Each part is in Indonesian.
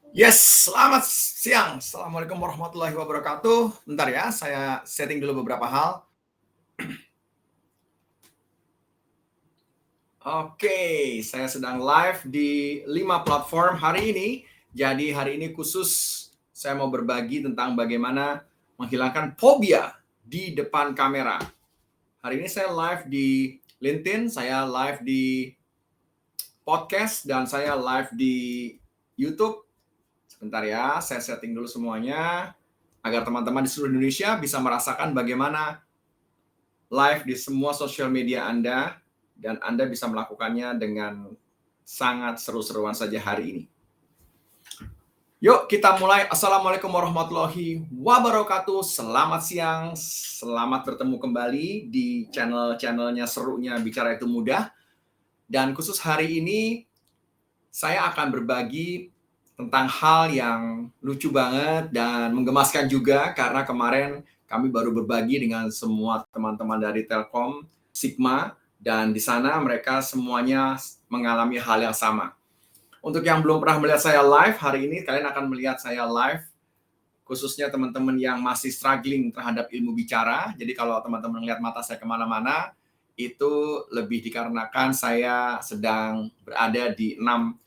Yes, selamat siang. Assalamualaikum warahmatullahi wabarakatuh. Bentar ya, saya setting dulu beberapa hal. Oke, saya sedang live di 5 platform hari ini. Jadi hari ini khusus saya mau berbagi tentang bagaimana menghilangkan fobia di depan kamera. Hari ini saya live di LinkedIn, saya live di podcast, dan saya live di YouTube. Sebentar ya, saya setting dulu semuanya agar teman-teman di seluruh Indonesia bisa merasakan bagaimana live di semua sosial media Anda, dan Anda bisa melakukannya dengan sangat seru-seruan saja hari ini. Yuk kita mulai. Assalamualaikum warahmatullahi wabarakatuh. Selamat siang, selamat bertemu kembali di channel-channelnya Serunya Bicara Itu Mudah. Dan khusus hari ini saya akan berbagi tentang hal yang lucu banget dan menggemaskan juga, karena kemarin kami baru berbagi dengan semua teman-teman dari Telkom Sigma, dan di sana mereka semuanya mengalami hal yang sama. Untuk yang belum pernah melihat saya live, hari ini kalian akan melihat saya live, khususnya teman-teman yang masih struggling terhadap ilmu bicara. Jadi kalau teman-teman melihat mata saya kemana-mana, itu lebih dikarenakan saya sedang berada di 6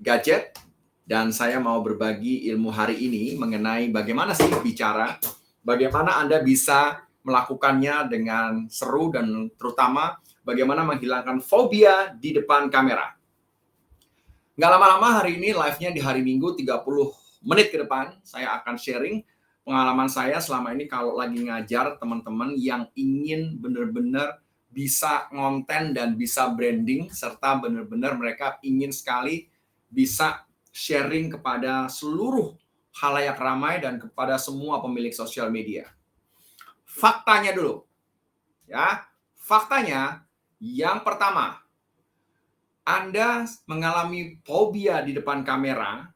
gadget, dan saya mau berbagi ilmu hari ini mengenai bagaimana sih bicara, bagaimana Anda bisa melakukannya dengan seru, dan terutama bagaimana menghilangkan fobia di depan kamera. Nggak lama-lama hari ini live-nya di hari Minggu 30 menit ke depan, saya akan sharing pengalaman saya selama ini kalau lagi ngajar teman-teman yang ingin benar-benar bisa ngonten dan bisa branding, serta benar-benar mereka ingin sekali bisa sharing kepada seluruh khalayak ramai dan kepada semua pemilik sosial media. Faktanya dulu, ya. Faktanya, yang pertama, Anda mengalami fobia di depan kamera,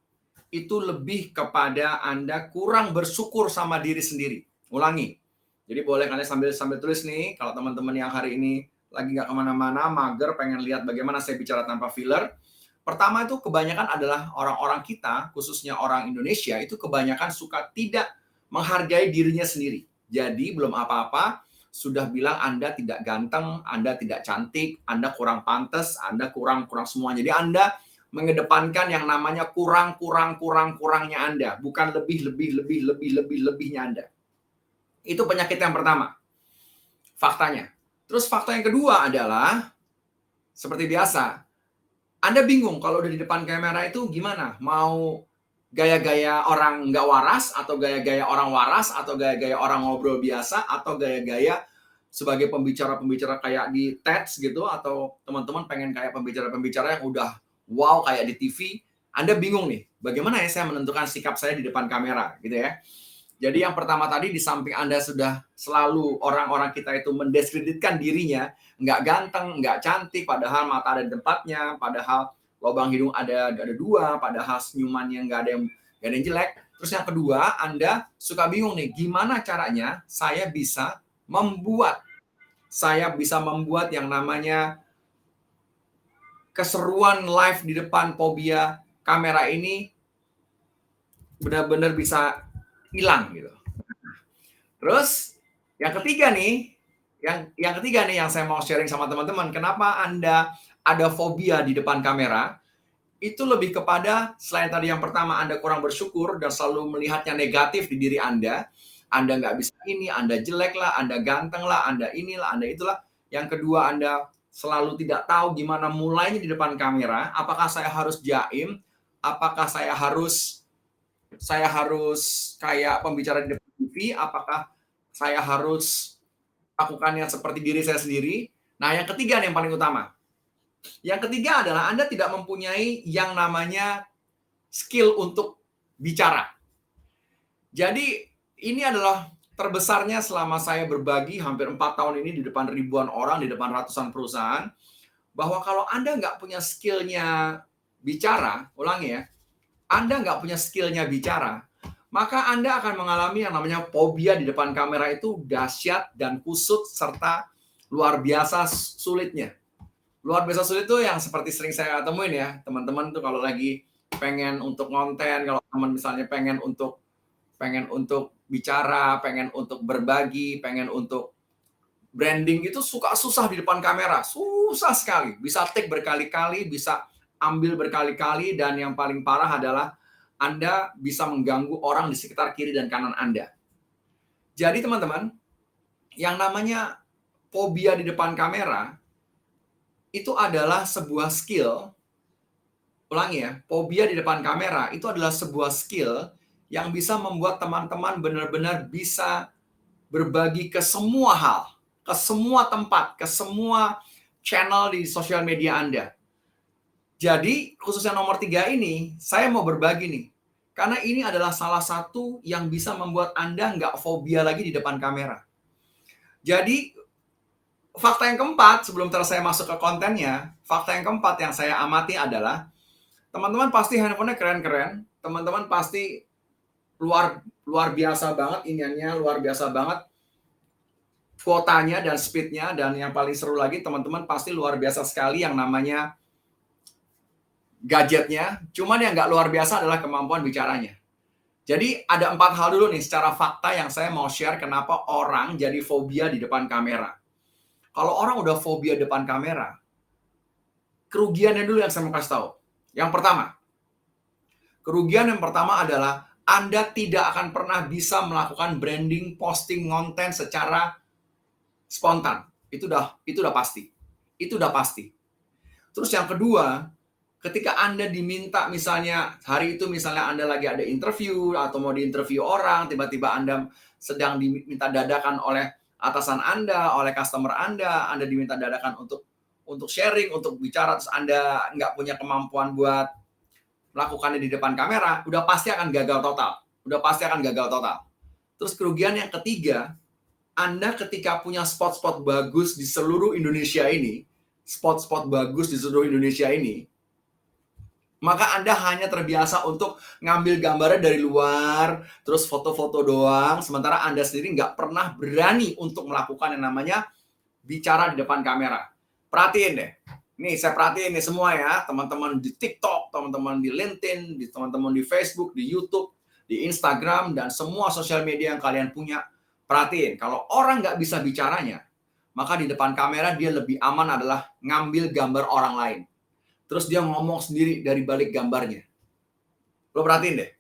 itu lebih kepada Anda kurang bersyukur sama diri sendiri. Ulangi. Jadi boleh kalian sambil tulis nih, kalau teman-teman yang hari ini lagi nggak kemana-mana, mager, pengen lihat bagaimana saya bicara tanpa filler. Pertama itu kebanyakan adalah orang-orang kita, khususnya orang Indonesia, itu kebanyakan suka tidak menghargai dirinya sendiri. Jadi belum apa-apa, sudah bilang Anda tidak ganteng, Anda tidak cantik, Anda kurang pantas, Anda kurang semua. Jadi Anda mengedepankan yang namanya kurangnya Anda, bukan lebihnya Anda. Itu penyakit yang pertama, faktanya. Terus fakta yang kedua adalah, seperti biasa, Anda bingung kalau udah di depan kamera itu gimana? Mau gaya-gaya orang nggak waras, atau gaya-gaya orang waras, atau gaya-gaya orang ngobrol biasa, atau gaya-gaya sebagai pembicara-pembicara kayak di TEDx gitu, atau teman-teman pengen kayak pembicara-pembicara yang udah wow kayak di TV. Anda bingung nih, bagaimana ya saya menentukan sikap saya di depan kamera gitu ya. Jadi yang pertama tadi, di samping Anda sudah selalu orang-orang kita itu mendiskreditkan dirinya, nggak ganteng, nggak cantik, padahal mata ada di tempatnya, padahal lubang hidung ada dua, padahal senyumannya nggak ada yang jelek. Terus yang kedua, Anda suka bingung nih, gimana caranya saya bisa membuat yang namanya keseruan live di depan fobia kamera ini benar-benar bisa hilang gitu. Terus yang ketiga nih, yang saya mau sharing sama teman-teman, kenapa Anda ada fobia di depan kamera, itu lebih kepada selain tadi yang pertama Anda kurang bersyukur dan selalu melihatnya negatif di diri Anda nggak bisa ini, Anda jelek lah, Anda ganteng lah, Anda inilah, Anda itulah. Yang kedua, Anda selalu tidak tahu gimana mulainya di depan kamera, apakah saya harus jaim, apakah saya harus kayak pembicara di depan TV, apakah saya harus lakukannya seperti diri saya sendiri. Nah, yang ketiga nih yang paling utama. Yang ketiga adalah Anda tidak mempunyai yang namanya skill untuk bicara. Jadi ini adalah terbesarnya selama saya berbagi hampir 4 tahun ini di depan ribuan orang, di depan ratusan perusahaan, bahwa kalau Anda nggak punya skill-nya bicara, ulangi ya, Anda nggak punya skill-nya bicara, maka Anda akan mengalami yang namanya fobia di depan kamera itu dahsyat dan kusut serta luar biasa sulitnya. Luar biasa sulit itu yang seperti sering saya temuin ya, teman-teman tuh kalau lagi pengen untuk konten, kalau teman misalnya pengen untuk bicara, pengen untuk berbagi, pengen untuk branding itu suka susah di depan kamera, susah sekali. Bisa take berkali-kali, bisa ambil berkali-kali, dan yang paling parah adalah Anda bisa mengganggu orang di sekitar kiri dan kanan Anda. Jadi teman-teman, yang namanya fobia di depan kamera itu adalah sebuah skill. Ulangi ya, fobia di depan kamera itu adalah sebuah skill yang bisa membuat teman-teman benar-benar bisa berbagi ke semua hal, ke semua tempat, ke semua channel di sosial media Anda. Jadi, khususnya nomor 3 ini, saya mau berbagi nih. Karena ini adalah salah satu yang bisa membuat Anda nggak fobia lagi di depan kamera. Jadi, fakta yang keempat, sebelum saya masuk ke kontennya, fakta yang keempat yang saya amati adalah, teman-teman pasti handphonenya keren-keren, teman-teman pasti luar biasa banget iniannya, luar biasa banget kuotanya dan speednya, dan yang paling seru lagi teman-teman pasti luar biasa sekali yang namanya gadgetnya, cuman yang nggak luar biasa adalah kemampuan bicaranya. Jadi ada 4 hal dulu nih secara fakta yang saya mau share kenapa orang jadi fobia di depan kamera. Kalau orang udah fobia depan kamera, kerugiannya dulu yang saya mau kasih tahu. Yang pertama, kerugian yang pertama adalah Anda tidak akan pernah bisa melakukan branding, posting konten secara spontan. Itu udah pasti. Itu udah pasti. Terus yang kedua, ketika Anda diminta misalnya hari itu misalnya Anda lagi ada interview atau mau diinterview orang, tiba-tiba Anda sedang diminta dadakan oleh atasan Anda, oleh customer Anda diminta dadakan untuk sharing, untuk bicara, terus Anda nggak punya kemampuan buat melakukannya di depan kamera, udah pasti akan gagal total. Udah pasti akan gagal total. Terus kerugian yang ketiga, Anda ketika punya spot-spot bagus di seluruh Indonesia ini, maka Anda hanya terbiasa untuk ngambil gambarnya dari luar, terus foto-foto doang, sementara Anda sendiri nggak pernah berani untuk melakukan yang namanya bicara di depan kamera. Perhatiin deh. Nih, saya perhatiin nih semua ya, teman-teman di TikTok, teman-teman di LinkedIn, teman-teman di Facebook, di YouTube, di Instagram, dan semua sosial media yang kalian punya. Perhatiin, kalau orang nggak bisa bicaranya, maka di depan kamera dia lebih aman adalah ngambil gambar orang lain. Terus dia ngomong sendiri dari balik gambarnya. Lo perhatiin deh.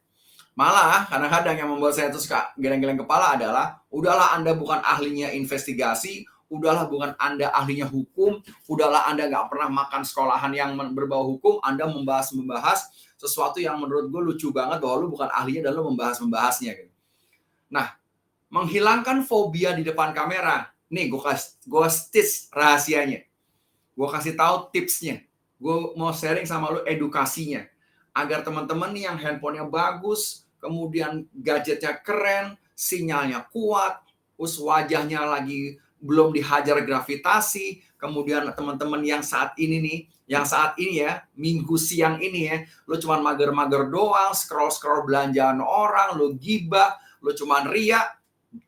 Malah kadang-kadang yang membuat saya tuh suka geleng-geleng kepala adalah, udahlah Anda bukan ahlinya investigasi, udahlah bukan Anda ahlinya hukum, udahlah Anda nggak pernah makan sekolahan yang berbau hukum, Anda membahas sesuatu yang menurut gue lucu banget bahwa lu bukan ahlinya dan lu membahasnya gitu. Nah, menghilangkan fobia di depan kamera, nih gue tips rahasianya, gue kasih tahu tipsnya, gue mau sharing sama lu edukasinya, agar teman-teman nih yang handphonenya bagus, kemudian gadgetnya keren, sinyalnya kuat, terus wajahnya lagi belum dihajar gravitasi, kemudian teman-teman yang saat ini ya, minggu siang ini ya, lo cuman mager-mager doang, scroll-scroll belanjaan orang, lo gibah, lo cuman riak.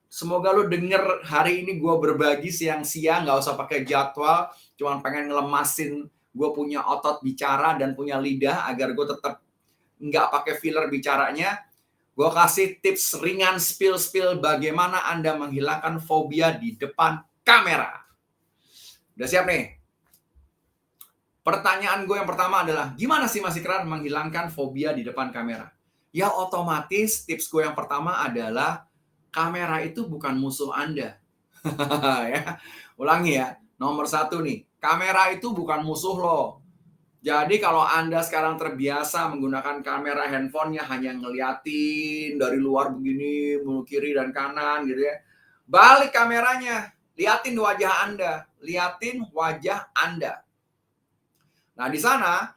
Semoga lo denger hari ini gue berbagi siang-siang, gak usah pakai jadwal, cuman pengen ngelemasin gue punya otot bicara dan punya lidah agar gue tetap nggak pakai filler bicaranya. Gue kasih tips ringan spill bagaimana Anda menghilangkan fobia di depan kamera. Udah siap nih? Pertanyaan gue yang pertama adalah, gimana sih Mas Ikrar menghilangkan fobia di depan kamera? Ya otomatis tips gue yang pertama adalah, kamera itu bukan musuh Anda. Ya. Ulangi ya, nomor 1 nih, kamera itu bukan musuh lo. Jadi kalau Anda sekarang terbiasa menggunakan kamera handphonenya hanya ngeliatin dari luar begini, kiri dan kanan gitu ya. Balik kameranya, liatin wajah Anda, liatin wajah Anda. Nah di sana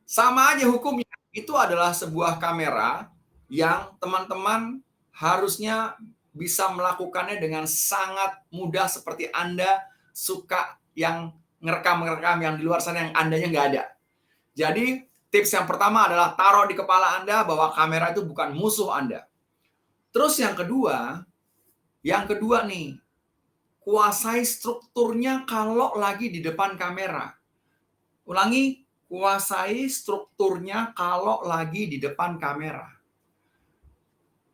sama aja hukumnya, itu adalah sebuah kamera yang teman-teman harusnya bisa melakukannya dengan sangat mudah seperti Anda suka yang ngerekam yang di luar sana yang Andanya nggak ada. Jadi tips yang pertama adalah taruh di kepala Anda bahwa kamera itu bukan musuh Anda. Terus yang kedua nih, kuasai strukturnya kalau lagi di depan kamera. Ulangi, kuasai strukturnya kalau lagi di depan kamera.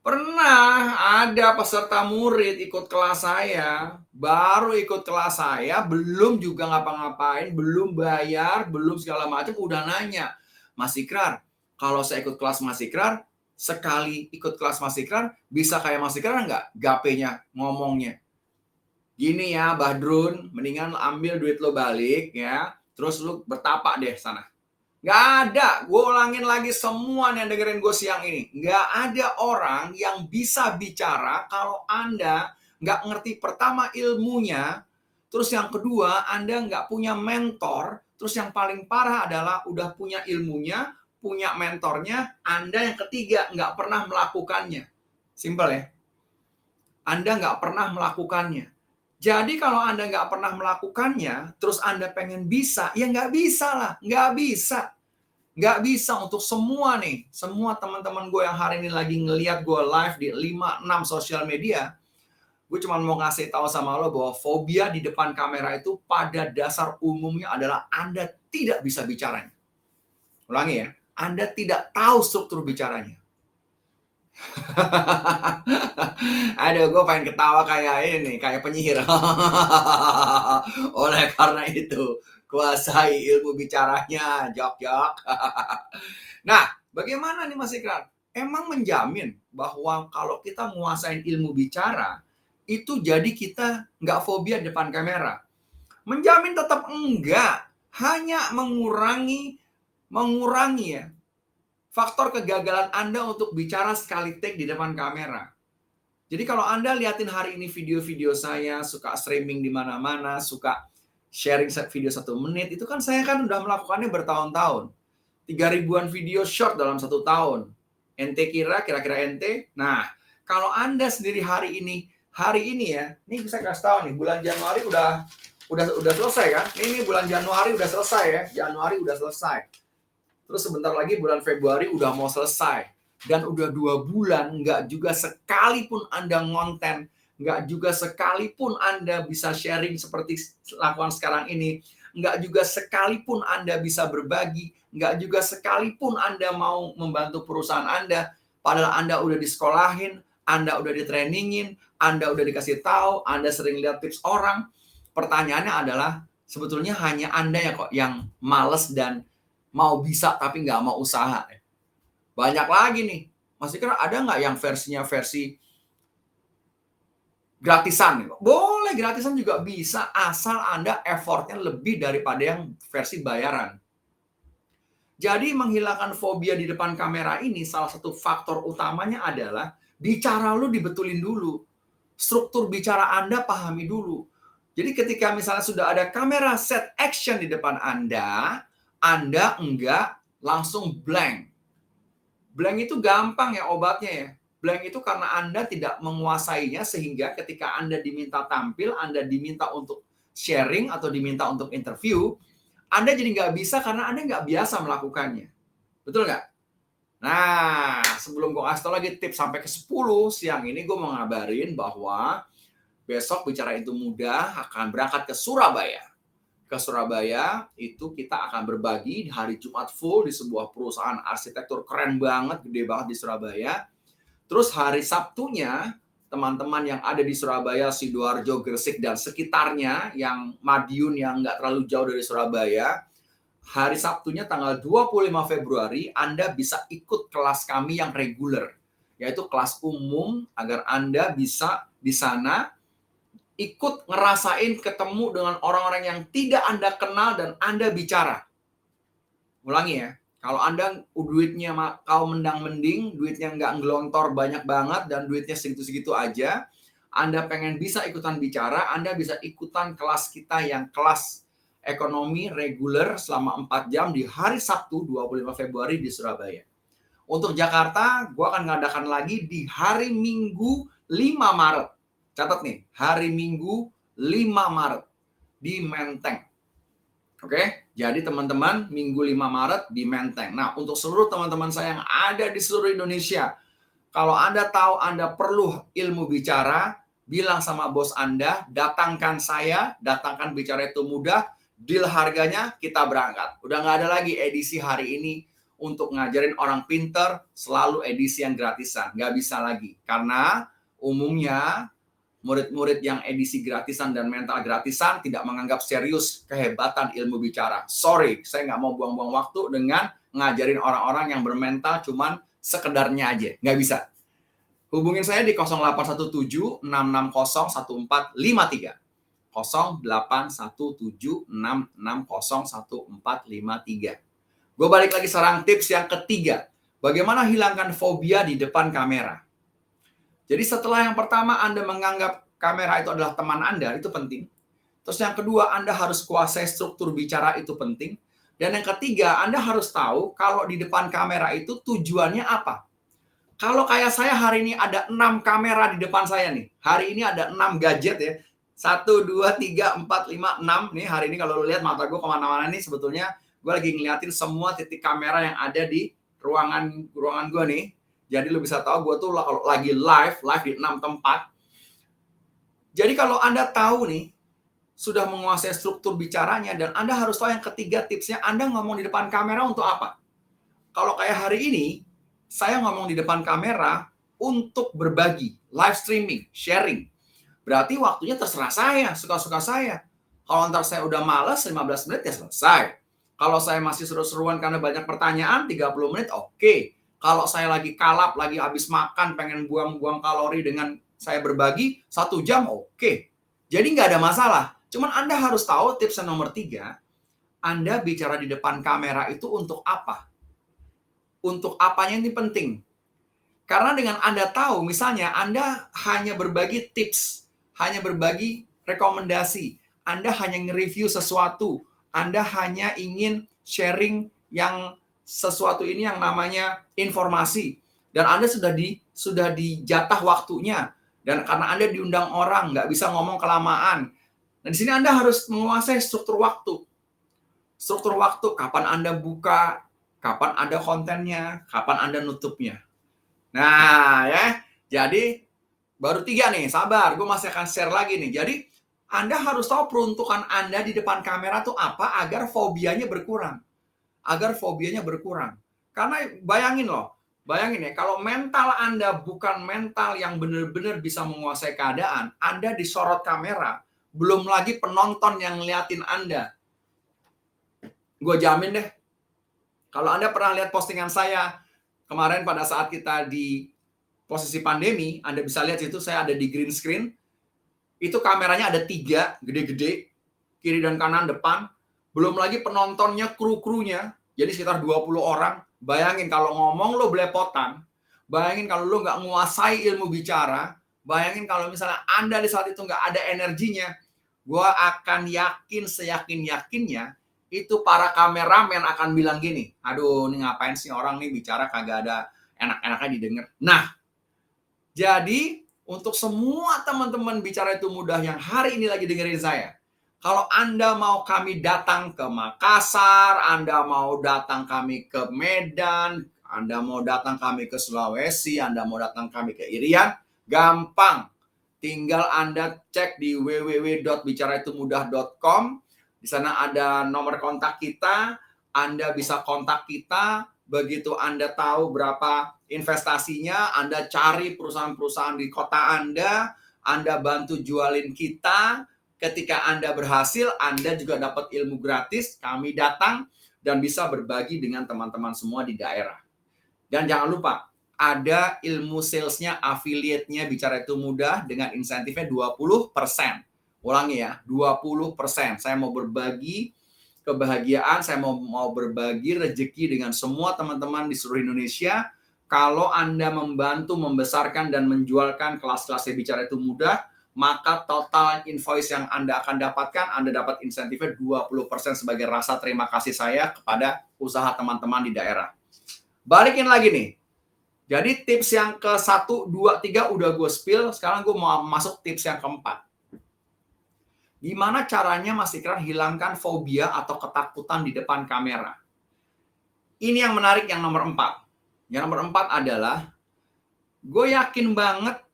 Pernah ada peserta murid ikut kelas saya, baru ikut kelas saya, belum juga ngapa-ngapain, belum bayar, belum segala macam, udah nanya, Mas Ikrar, kalau saya ikut kelas Mas Ikrar, sekali ikut kelas Mas Ikrar, bisa kayak Mas Ikrar nggak? Gapenya ngomongnya. Gini ya, Badrun, mendingan ambil duit lo balik ya, terus lu bertapa deh sana. Nggak ada, gue ulangin lagi semua yang dengerin gue siang ini. Nggak ada orang yang bisa bicara kalau Anda nggak ngerti pertama ilmunya, terus yang kedua Anda nggak punya mentor, terus yang paling parah adalah udah punya ilmunya, punya mentornya, Anda yang ketiga nggak pernah melakukannya. Simpel ya. Anda nggak pernah melakukannya. Jadi kalau Anda nggak pernah melakukannya, terus Anda pengen bisa, ya nggak bisa lah, nggak bisa. Nggak bisa untuk semua nih, semua teman-teman gue yang hari ini lagi ngeliat gue live di 5-6 sosial media, gue cuma mau ngasih tahu sama lo bahwa fobia di depan kamera itu pada dasar umumnya adalah Anda tidak bisa bicaranya. Ulangi ya, Anda tidak tahu struktur bicaranya. Aduh, gue pengen ketawa kayak ini, kayak penyihir. Oleh karena itu, kuasai ilmu bicaranya, jok-jok. Nah, bagaimana nih Mas Ikrar? Emang menjamin bahwa kalau kita nguasain ilmu bicara, itu jadi kita nggak fobia depan kamera? Menjamin tetap enggak. Hanya mengurangi ya faktor kegagalan Anda untuk bicara sekali take di depan kamera. Jadi kalau Anda liatin hari ini video-video saya, suka streaming di mana-mana, suka sharing video 1 menit, itu kan saya kan udah melakukannya bertahun-tahun. 3.000-an video short dalam 1 tahun. Ente kira-kira ente? Nah, kalau Anda sendiri hari ini ya, ini bisa kasih tahu nih, bulan Januari udah selesai kan? Ini bulan Januari udah selesai ya, Januari udah selesai. Terus sebentar lagi bulan Februari udah mau selesai. Dan udah 2 bulan, nggak juga sekalipun Anda ngonten, nggak juga sekalipun Anda bisa sharing seperti lakukan sekarang ini, nggak juga sekalipun Anda bisa berbagi, nggak juga sekalipun Anda mau membantu perusahaan Anda, padahal Anda udah disekolahin, Anda udah ditrainingin, Anda udah dikasih tahu, Anda sering lihat tips orang. Pertanyaannya adalah, sebetulnya hanya Anda ya kok yang males dan mau bisa tapi nggak mau usaha. Banyak lagi nih. Mas Ikrar, ada nggak yang versi gratisan? Boleh, gratisan juga bisa, asal Anda effortnya lebih daripada yang versi bayaran. Jadi menghilangkan fobia di depan kamera ini, salah satu faktor utamanya adalah bicara lu dibetulin dulu. Struktur bicara Anda pahami dulu. Jadi ketika misalnya sudah ada kamera set action di depan Anda enggak langsung blank. Blank itu gampang ya obatnya ya. Blank itu karena Anda tidak menguasainya sehingga ketika Anda diminta tampil, Anda diminta untuk sharing atau diminta untuk interview, Anda jadi nggak bisa karena Anda nggak biasa melakukannya. Betul nggak? Nah, sebelum gue kasih tau lagi tips sampai ke 10, siang ini gue mau ngabarin bahwa besok Bicara Itu Mudah akan berangkat ke Surabaya. Ke Surabaya, itu kita akan berbagi di hari Jumat full di sebuah perusahaan arsitektur keren banget, gede banget di Surabaya. Terus hari Sabtunya, teman-teman yang ada di Surabaya, Sidoarjo, Gresik, dan sekitarnya, yang Madiun yang nggak terlalu jauh dari Surabaya, hari Sabtunya tanggal 25 Februari, Anda bisa ikut kelas kami yang reguler, yaitu kelas umum agar Anda bisa di sana ikut ngerasain ketemu dengan orang-orang yang tidak Anda kenal dan Anda bicara. Ulangi ya, kalau Anda duitnya kau mendang-mending, duitnya nggak ngelontor banyak banget dan duitnya segitu-segitu aja, Anda pengen bisa ikutan bicara, Anda bisa ikutan kelas kita yang kelas ekonomi reguler selama 4 jam di hari Sabtu 25 Februari di Surabaya. Untuk Jakarta, gue akan ngadakan lagi di hari Minggu 5 Maret. Catat nih, hari Minggu 5 Maret di Menteng. Oke, jadi teman-teman Minggu 5 Maret di Menteng. Nah, untuk seluruh teman-teman saya yang ada di seluruh Indonesia, kalau Anda tahu Anda perlu ilmu bicara, bilang sama bos Anda, datangkan saya, datangkan Bicara Itu Mudah deal harganya, kita berangkat. Udah nggak ada lagi edisi hari ini untuk ngajarin orang pinter selalu edisi yang gratisan. Nggak bisa lagi. Karena umumnya murid-murid yang edisi gratisan dan mental gratisan tidak menganggap serius kehebatan ilmu bicara. Sorry, saya nggak mau buang-buang waktu dengan ngajarin orang-orang yang bermental cuman sekedarnya aja. Nggak bisa. Hubungin saya di 0817 660 1453. 0817 660 1453. Gue balik lagi sekarang tips yang ketiga. Bagaimana hilangkan fobia di depan kamera. Jadi setelah yang pertama Anda menganggap kamera itu adalah teman Anda, itu penting. Terus yang kedua, Anda harus kuasai struktur bicara, itu penting. Dan yang ketiga, Anda harus tahu kalau di depan kamera itu tujuannya apa. Kalau kayak saya hari ini ada 6 kamera di depan saya nih. Hari ini ada 6 gadget ya. 1, 2, 3, 4, 5, 6. Nih hari ini kalau lu lihat mata gue kemana-mana nih, sebetulnya gue lagi ngeliatin semua titik kamera yang ada di ruangan gue nih. Jadi lu bisa tahu gue tuh kalau lagi live di 6 tempat. Jadi kalau Anda tahu nih, sudah menguasai struktur bicaranya, dan Anda harus tahu yang ketiga tipsnya, Anda ngomong di depan kamera untuk apa? Kalau kayak hari ini, saya ngomong di depan kamera untuk berbagi, live streaming, sharing. Berarti waktunya terserah saya, suka-suka saya. Kalau ntar saya udah malas, 15 menit ya selesai. Kalau saya masih seru-seruan karena banyak pertanyaan, 30 menit oke. Kalau saya lagi kalap, lagi habis makan, pengen buang-buang kalori dengan saya berbagi, 1 jam oke. Jadi nggak ada masalah. Cuman Anda harus tahu tips yang nomor 3, Anda bicara di depan kamera itu untuk apa? Untuk apanya ini penting. Karena dengan Anda tahu, misalnya Anda hanya berbagi tips, hanya berbagi rekomendasi, Anda hanya nge-review sesuatu, Anda hanya ingin sharing yang sesuatu ini yang namanya informasi, dan Anda sudah dijatah waktunya, dan karena Anda diundang orang, nggak bisa ngomong kelamaan. Nah, di sini Anda harus menguasai struktur waktu. Struktur waktu, kapan Anda buka, kapan ada kontennya, kapan Anda nutupnya. Nah, ya. Jadi, baru 3 nih, sabar. Gue masih akan share lagi nih. Jadi, Anda harus tahu peruntukan Anda di depan kamera tuh apa agar fobianya berkurang. Karena bayangin ya, kalau mental Anda bukan mental yang benar-benar bisa menguasai keadaan, Anda disorot kamera, belum lagi penonton yang ngeliatin Anda. Gue jamin deh, kalau Anda pernah lihat postingan saya kemarin pada saat kita di posisi pandemi, Anda bisa lihat itu saya ada di green screen. Itu kameranya ada 3, gede-gede, kiri dan kanan, depan. Belum lagi penontonnya, kru-krunya, jadi sekitar 20 orang. Bayangin kalau ngomong lo belepotan, bayangin kalau lo nggak menguasai ilmu bicara, bayangin kalau misalnya Anda di saat itu nggak ada energinya, gue akan yakin seyakin-yakinnya, itu para kameramen akan bilang gini, aduh ini ngapain sih orang nih bicara kagak ada enak-enaknya didengar. Nah, jadi untuk semua teman-teman bicara itu mudah yang hari ini lagi dengerin saya, kalau Anda mau kami datang ke Makassar, Anda mau datang kami ke Medan, Anda mau datang kami ke Sulawesi, Anda mau datang kami ke Irian, gampang. Tinggal Anda cek di www.bicaraitumudah.com. Di sana ada nomor kontak kita, Anda bisa kontak kita. Begitu Anda tahu berapa investasinya, Anda cari perusahaan-perusahaan di kota Anda bantu jualin kita. Ketika Anda berhasil, Anda juga dapat ilmu gratis, kami datang dan bisa berbagi dengan teman-teman semua di daerah. Dan jangan lupa, ada ilmu salesnya, affiliate-nya Bicara Itu Mudah dengan insentifnya 20%. Ulangi ya, 20%. Saya mau berbagi kebahagiaan, saya mau berbagi rezeki dengan semua teman-teman di seluruh Indonesia. Kalau Anda membantu membesarkan dan menjualkan kelas-kelas Bicara Itu Mudah, maka total invoice yang Anda akan dapatkan, Anda dapat insentifnya 20% sebagai rasa terima kasih saya kepada usaha teman-teman di daerah. Balikin lagi nih. Jadi tips yang ke-1, 2, 3 udah gue spill. Sekarang gue mau masuk tips yang keempat. Gimana caranya Mas Ikrar hilangkan fobia atau ketakutan di depan kamera? Ini yang menarik yang nomor 4. Yang nomor 4 adalah, gue yakin banget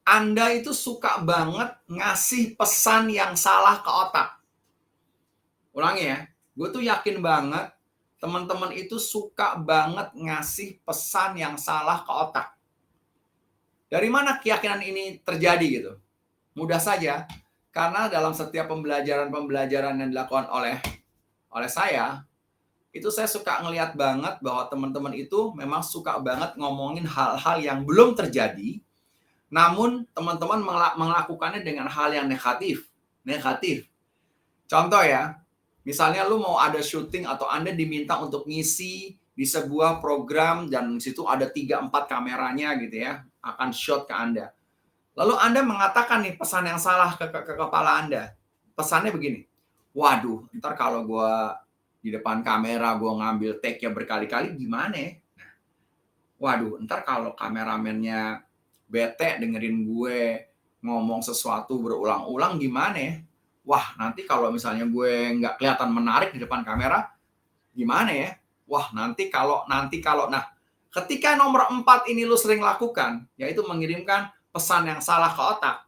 Anda itu suka banget ngasih pesan yang salah ke otak. Ulangi ya, gue tuh yakin banget teman-teman itu suka banget ngasih pesan yang salah ke otak. Dari mana keyakinan ini terjadi gitu? Mudah saja, karena dalam setiap pembelajaran yang dilakukan oleh saya, itu saya suka ngelihat banget bahwa teman-teman itu memang suka banget ngomongin hal-hal yang belum terjadi, namun teman-teman melakukannya dengan hal yang negatif. Negatif. Contoh ya, misalnya lu mau ada syuting atau Anda diminta untuk ngisi di sebuah program dan di situ ada 3-4 kameranya gitu ya, akan shot ke Anda. Lalu Anda mengatakan nih pesan yang salah ke kepala Anda. Pesannya begini, waduh, ntar kalau gue di depan kamera, gue ngambil take-nya berkali-kali, gimana ya? Waduh, ntar kalau kameramennya bete dengerin gue ngomong sesuatu berulang-ulang, gimana ya? Wah, nanti kalau misalnya gue nggak kelihatan menarik di depan kamera, gimana ya? Wah, nanti kalau. Nah, ketika nomor 4 ini lu sering lakukan, yaitu mengirimkan pesan yang salah ke otak,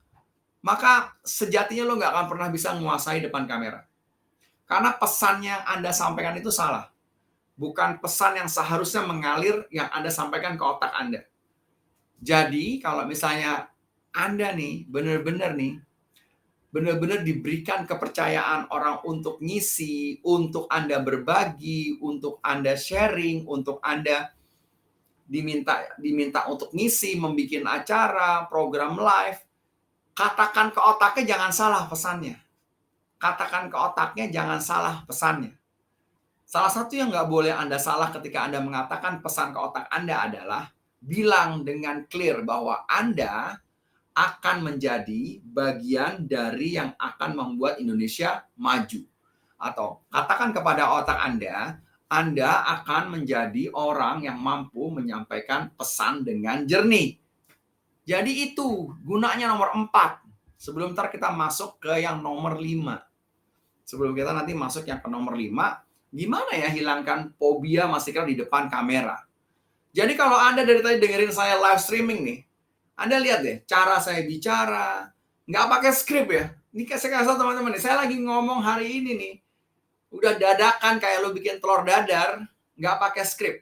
maka sejatinya lu nggak akan pernah bisa menguasai depan kamera. Karena pesan yang Anda sampaikan itu salah. Bukan pesan yang seharusnya mengalir yang Anda sampaikan ke otak Anda. Jadi, kalau misalnya Anda nih, benar-benar diberikan kepercayaan orang untuk ngisi, untuk Anda berbagi, untuk Anda sharing, untuk Anda diminta untuk ngisi, membuat acara, program live, katakan ke otaknya jangan salah pesannya. Katakan ke otaknya jangan salah pesannya. Salah satu yang nggak boleh Anda salah ketika Anda mengatakan pesan ke otak Anda adalah bilang dengan clear bahwa Anda akan menjadi bagian dari yang akan membuat Indonesia maju. Atau katakan kepada otak Anda akan menjadi orang yang mampu menyampaikan pesan dengan jernih. Jadi itu gunanya nomor 4. Sebelum ntar kita masuk ke yang nomor 5. Sebelum kita nanti masuk yang ke nomor 5, gimana ya hilangkan fobia masker di depan kamera? Jadi kalau Anda dari tadi dengerin saya live streaming nih, Anda lihat deh cara saya bicara, nggak pakai skrip ya. Ini saya kasih teman-teman nih, saya lagi ngomong hari ini nih, udah dadakan kayak lo bikin telur dadar, nggak pakai skrip.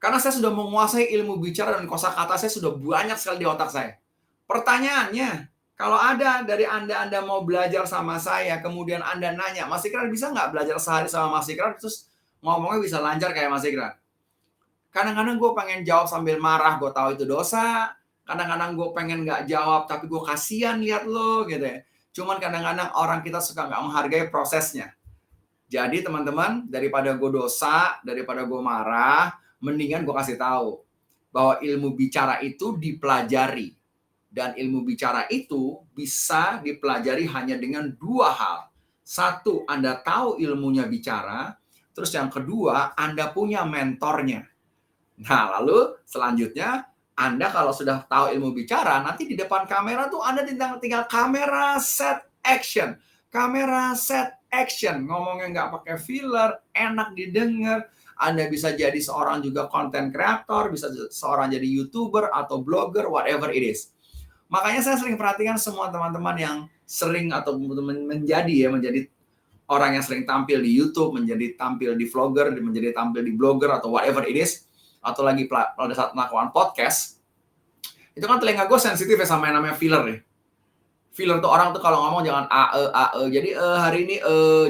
Karena saya sudah menguasai ilmu bicara dan kosakata saya sudah banyak sekali di otak saya. Pertanyaannya, kalau ada dari Anda mau belajar sama saya, kemudian Anda nanya, Mas Ikrar bisa nggak belajar sehari sama Mas Ikrar, terus ngomongnya bisa lancar kayak Mas Ikrar? Kadang-kadang gue pengen jawab sambil marah, gue tahu itu dosa. Kadang-kadang gue pengen nggak jawab, tapi gue kasihan lihat lo gitu ya. Cuman kadang-kadang orang kita suka nggak menghargai prosesnya. Jadi teman-teman, daripada gue dosa, daripada gue marah, mendingan gue kasih tahu bahwa ilmu bicara itu dipelajari. Dan ilmu bicara itu bisa dipelajari hanya dengan 2 hal. Satu, Anda tahu ilmunya bicara. Terus yang kedua, Anda punya mentornya. Nah, lalu selanjutnya, Anda kalau sudah tahu ilmu bicara, nanti di depan kamera tuh Anda tinggal kamera set action. Kamera set action. Ngomongnya nggak pakai filler, enak didengar. Anda bisa jadi seorang juga content creator, bisa seorang jadi YouTuber atau blogger, whatever it is. Makanya saya sering perhatikan semua teman-teman yang sering atau menjadi orang yang sering tampil di YouTube, menjadi tampil di vlogger, menjadi tampil di blogger atau whatever it is, atau lagi pada saat melakukan podcast, itu kan telinga gue sensitif ya sama yang namanya filler ya. Filler tuh orang tuh kalau ngomong jangan ae. Jadi hari ini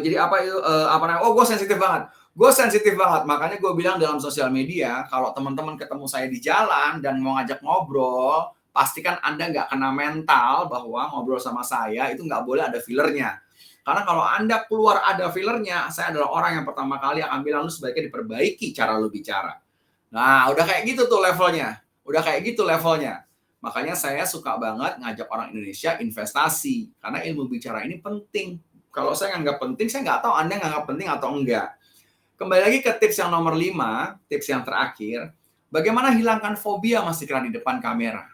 jadi apa itu apa namanya? Oh, gue sensitif banget. Gue sensitif banget. Makanya gue bilang dalam sosial media, kalau teman-teman ketemu saya di jalan dan mau ngajak ngobrol, pastikan Anda nggak kena mental bahwa ngobrol sama saya itu nggak boleh ada fillernya. Karena kalau Anda keluar ada fillernya, saya adalah orang yang pertama kali akan bilang lu sebaiknya diperbaiki cara lu bicara. Nah, udah kayak gitu tuh levelnya. Makanya saya suka banget ngajak orang Indonesia investasi. Karena ilmu bicara ini penting. Kalau saya nganggap penting, saya nggak tahu Anda nganggap penting atau enggak. Kembali lagi ke tips yang nomor 5, tips yang terakhir. Bagaimana hilangkan fobia Mas Ikrar di depan kamera?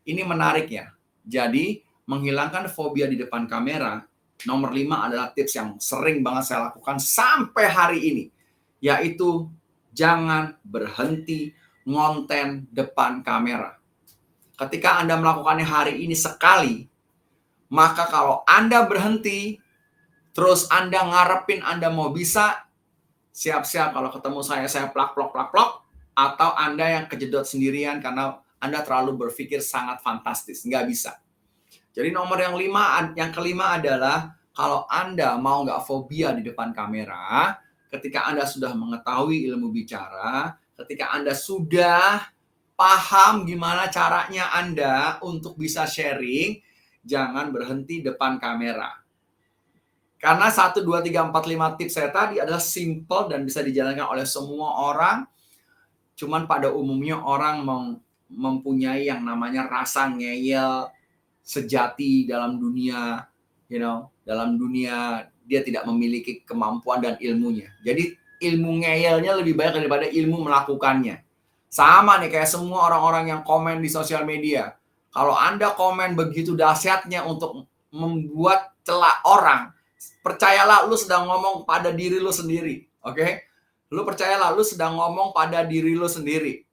Ini menarik ya. Jadi, menghilangkan fobia di depan kamera, nomor 5 adalah tips yang sering banget saya lakukan sampai hari ini. Yaitu, jangan berhenti ngonten depan kamera. Ketika Anda melakukannya hari ini sekali, maka kalau Anda berhenti, terus Anda ngarepin Anda mau bisa, siap-siap kalau ketemu saya plak, atau Anda yang kejedot sendirian karena Anda terlalu berpikir sangat fantastis. Nggak bisa. Jadi nomor yang kelima adalah kalau Anda mau nggak fobia di depan kamera, ketika Anda sudah mengetahui ilmu bicara, ketika Anda sudah paham gimana caranya Anda untuk bisa sharing, jangan berhenti depan kamera. Karena 1, 2, 3, 4, 5 tips saya tadi adalah simple dan bisa dijalankan oleh semua orang. Cuman pada umumnya orang mempunyai yang namanya rasa ngeyel sejati dalam dunia, dalam dunia dia tidak memiliki kemampuan dan ilmunya. Jadi ilmu ngeyelnya lebih banyak daripada ilmu melakukannya. Sama nih kayak semua orang-orang yang komen di sosial media. Kalau Anda komen begitu dahsyatnya untuk membuat celah orang, percayalah lu sedang ngomong pada diri lu sendiri, oke? Lu percayalah lu sedang ngomong pada diri lu sendiri.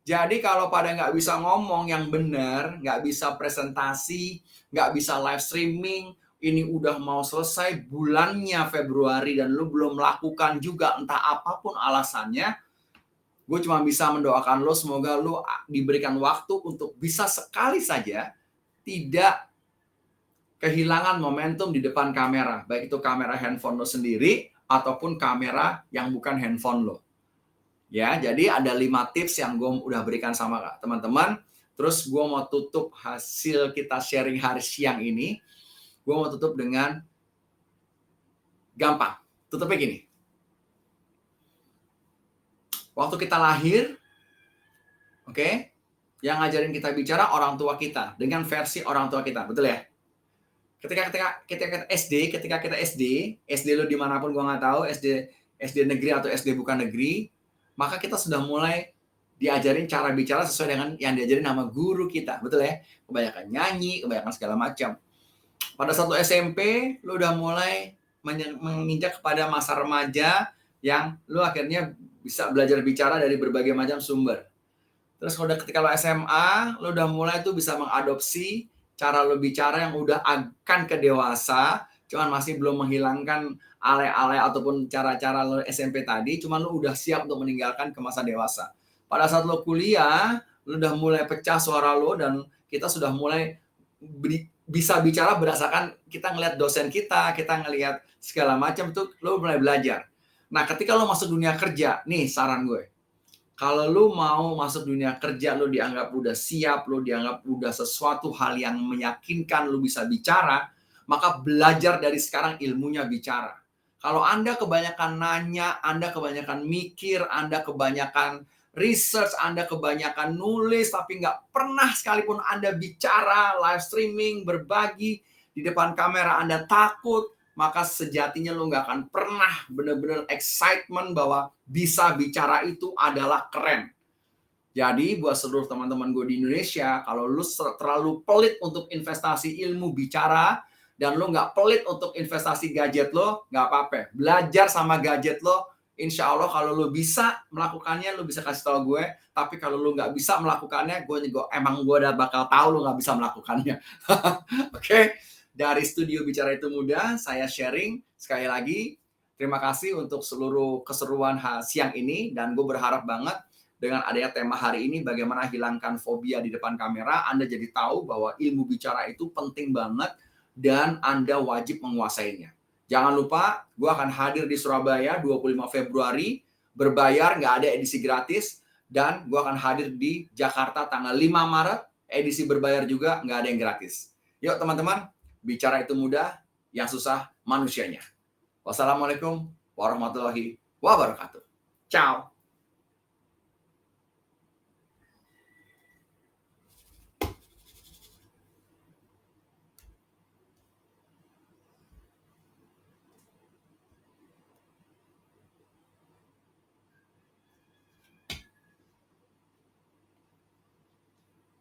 Jadi kalau pada nggak bisa ngomong yang benar, nggak bisa presentasi, nggak bisa live streaming, ini udah mau selesai bulannya Februari dan lu belum melakukan juga entah apapun alasannya, gue cuma bisa mendoakan lo semoga lo diberikan waktu untuk bisa sekali saja tidak kehilangan momentum di depan kamera, baik itu kamera handphone lo sendiri ataupun kamera yang bukan handphone lo. Ya, jadi ada 5 tips yang gue udah berikan sama teman-teman. Terus gue mau tutup hasil kita sharing hari siang ini. Gue mau tutup dengan gampang. Tutupnya gini. Waktu kita lahir, oke, yang ngajarin kita bicara orang tua kita dengan versi orang tua kita, betul ya? Ketika kita SD lo dimanapun gue nggak tahu, SD negeri atau SD bukan negeri, maka kita sudah mulai diajarin cara bicara sesuai dengan yang diajarin sama guru kita, betul ya? Kebanyakan nyanyi, kebanyakan segala macam. Pada satu SMP, lo udah mulai menginjak kepada masa remaja yang lo akhirnya bisa belajar bicara dari berbagai macam sumber. Terus ketika lo SMA, lo udah mulai tuh bisa mengadopsi cara lo bicara yang udah akan ke dewasa, cuman masih belum menghilangkan ale-ale ataupun cara-cara lo SMP tadi, cuman lo udah siap untuk meninggalkan ke masa dewasa. Pada saat lo kuliah, lo udah mulai pecah suara lo dan kita sudah mulai bisa bicara berdasarkan kita ngelihat dosen kita ngelihat segala macam tuh lo mulai belajar. Nah, ketika lo masuk dunia kerja, nih saran gue. Kalau lu mau masuk dunia kerja, lu dianggap udah siap, lu dianggap udah sesuatu hal yang meyakinkan lu bisa bicara, maka belajar dari sekarang ilmunya bicara. Kalau Anda kebanyakan nanya, Anda kebanyakan mikir, Anda kebanyakan research, Anda kebanyakan nulis, tapi nggak pernah sekalipun Anda bicara, live streaming, berbagi, di depan kamera Anda takut, maka sejatinya lo nggak akan pernah benar-benar excitement bahwa bisa bicara itu adalah keren. Jadi buat seluruh teman-teman gue di Indonesia, kalau lo terlalu pelit untuk investasi ilmu bicara, dan lo nggak pelit untuk investasi gadget lo, nggak apa-apa. Belajar sama gadget lo, insya Allah kalau lo bisa melakukannya, lo bisa kasih tahu gue. Tapi kalau lo nggak bisa melakukannya, gue udah bakal tahu lo nggak bisa melakukannya. Oke? Dari studio Bicara Itu Mudah, saya sharing sekali lagi. Terima kasih untuk seluruh keseruan siang ini. Dan gue berharap banget dengan adanya tema hari ini, bagaimana hilangkan fobia di depan kamera, Anda jadi tahu bahwa ilmu bicara itu penting banget dan Anda wajib menguasainya. Jangan lupa, gue akan hadir di Surabaya 25 Februari, berbayar, nggak ada edisi gratis. Dan gue akan hadir di Jakarta tanggal 5 Maret, edisi berbayar juga, nggak ada yang gratis. Yuk teman-teman, bicara itu mudah, yang susah manusianya. Wassalamualaikum warahmatullahi wabarakatuh. Ciao.